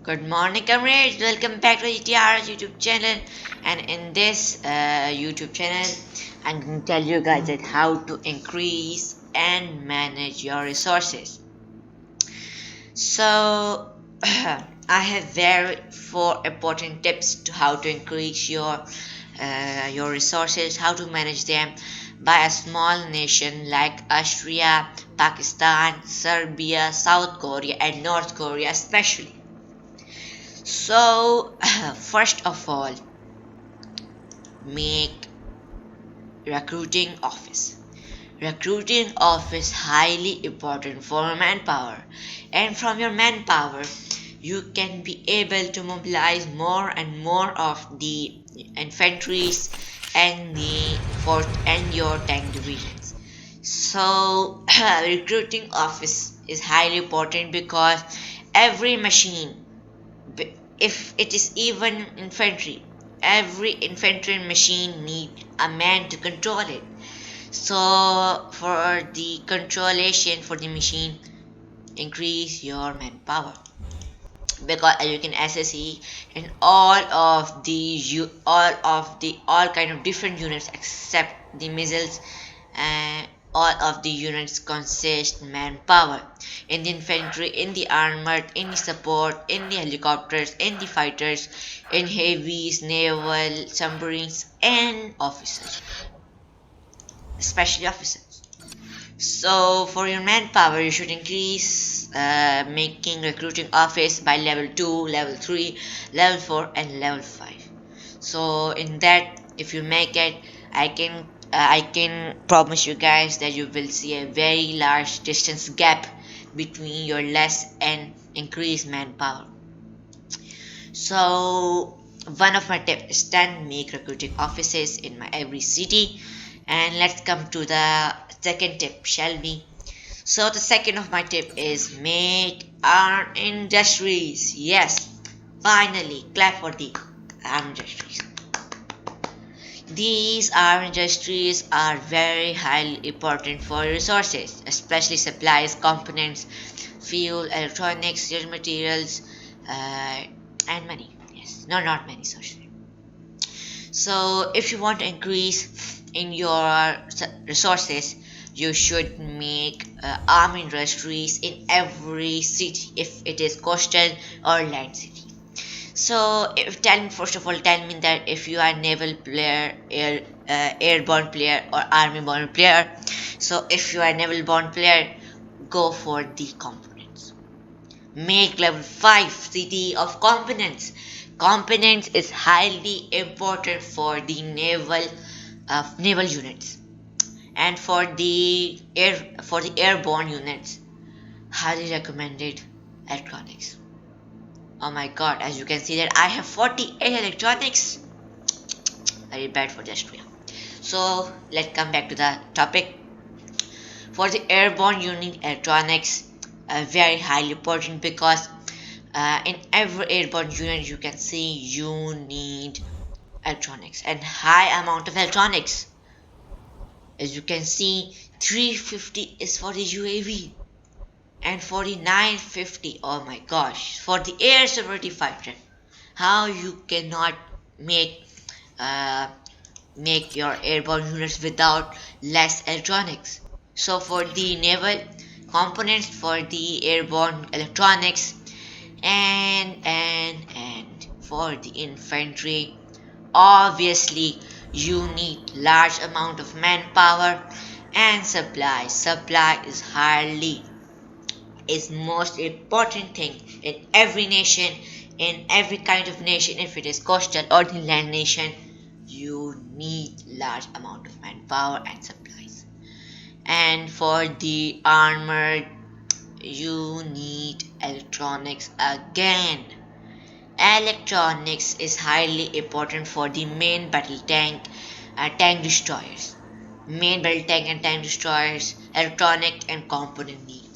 Good morning, comrades. Welcome back to ETR's YouTube channel. And in this YouTube channel, I'm going to tell you guys that how to increase and manage your resources. So, I have very four important tips to how to increase your resources, how to manage them by a small nation like Austria, Pakistan, Serbia, South Korea, and North Korea, especially. So, first of all, make recruiting office. Recruiting office highly important for manpower, and from your manpower, you can be able to mobilize more and more of the infantries and the fourth and your tank divisions. So, recruiting office is highly important because every machine, if it is even infantry, every infantry machine need a man to control it. So for the controlation for the machine, increase your manpower, because as you can see in all kind of different units except the missiles, uh, all of the units consist manpower in the infantry, in the armored, in the support, in the helicopters, in the fighters, in heavies, naval, submarines, and officers, especially officers. So for your manpower, you should increase making recruiting office by level 2, level 3, level 4, and level 5. So in that, if you make it, I can promise you guys that you will see a very large distance gap between your less and increased manpower. So one of my tips is 10 make recruiting offices in my every city. And let's come to the second tip, shall we? So the second of my tip is make arm industries. Yes, finally, clap for the arm industries. These arm industries are very highly important for resources, especially supplies, components, fuel, electronics, raw materials, and money. Yes, no, not many, sorry. So if you want to increase in your resources, you should make arm industries in every city if it is coastal or land city. So if tell me first of all, tell me that if you are naval player, airborne player, or army born player. So if you are naval born player, go for the components. Make level 5 city of components. Components is highly important for the naval units, and for the airborne units, highly recommended electronics. Oh my god, as you can see that I have 48 electronics. Very bad for the Austria. So let's come back to the topic. For the airborne unit, electronics are very highly important because in every airborne unit you can see you need electronics and high amount of electronics. As you can see, 350 is for the UAV and 4950, oh my gosh, for the air superiority fighter. How you cannot make uh, make your airborne units without less electronics? So for the naval components, for the airborne electronics, and for the infantry, obviously you need large amount of manpower and supply is most important thing in every nation, in every kind of nation. If it is coastal or the land nation, you need large amount of manpower and supplies. And for the armored, you need electronics again. Electronics is highly important for the main battle tank, tank destroyers. Main battle tank and tank destroyers, electronic and component needs.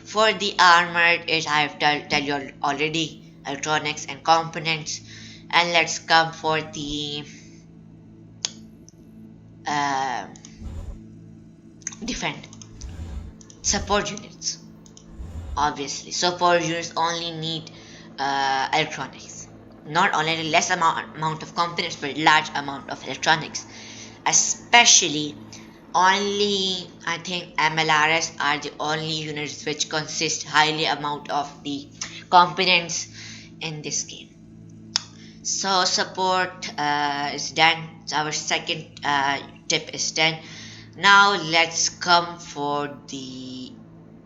For the armored, is I have tell you already, electronics and components. And let's come for the uh, defend support units. Obviously, support units only need electronics. Not only less amount of components, but large amount of electronics. Especially, only I think MLRS are the only units which consist highly amount of the components in this game. So support is done. Our second tip is done. Now let's come for the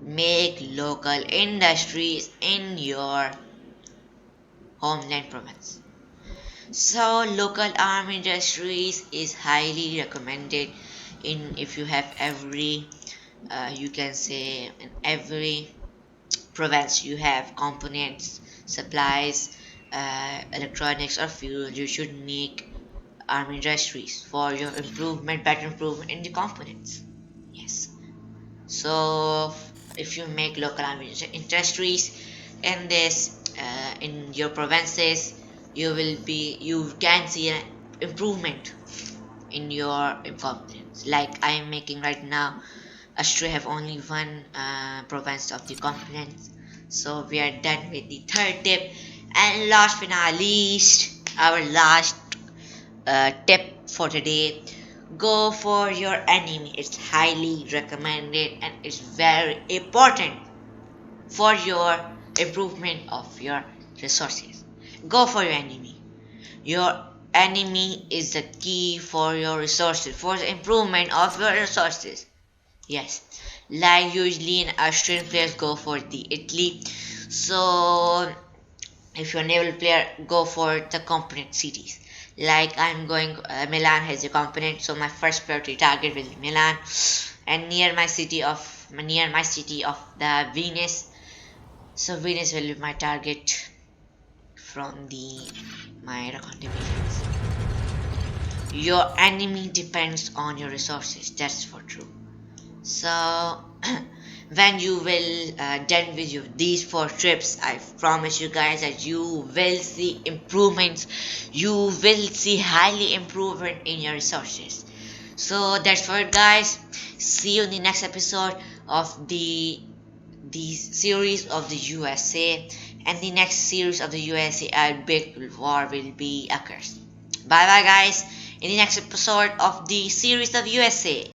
make local industries in your homeland province. So local arm industries is highly recommended in if you have every you can say in every province you have components, supplies, electronics or fuel. You should make arm industries for your improvement, better improvement in the components. Yes. So if you make local arm industries in this in your provinces, you can see an improvement in your components. Like I am making right now, Astray have only one province of the components. So we are done with the third tip, and last but not least, our last tip for today: go for your enemy. It's highly recommended and it's very important for your improvement of your resources. Go for your enemy. Your enemy is the key for your resources, for the improvement of your resources. Yes, like usually in Australian players go for the Italy. So if you're a naval player, go for the component cities. Like I'm going, Milan has a component, so my first priority target will be Milan, and near my city of the Venus. So Venus will be my target from the my contributions. Your enemy depends on your resources. That's for true. So when you will done with these four trips, I promise you guys that you will see improvements. You will see highly improvement in your resources. So that's for it, guys. See you in the next episode of the series of the USA, and the next series of the USA big war will be occurs. Bye bye, guys. In the next episode of the series of USA.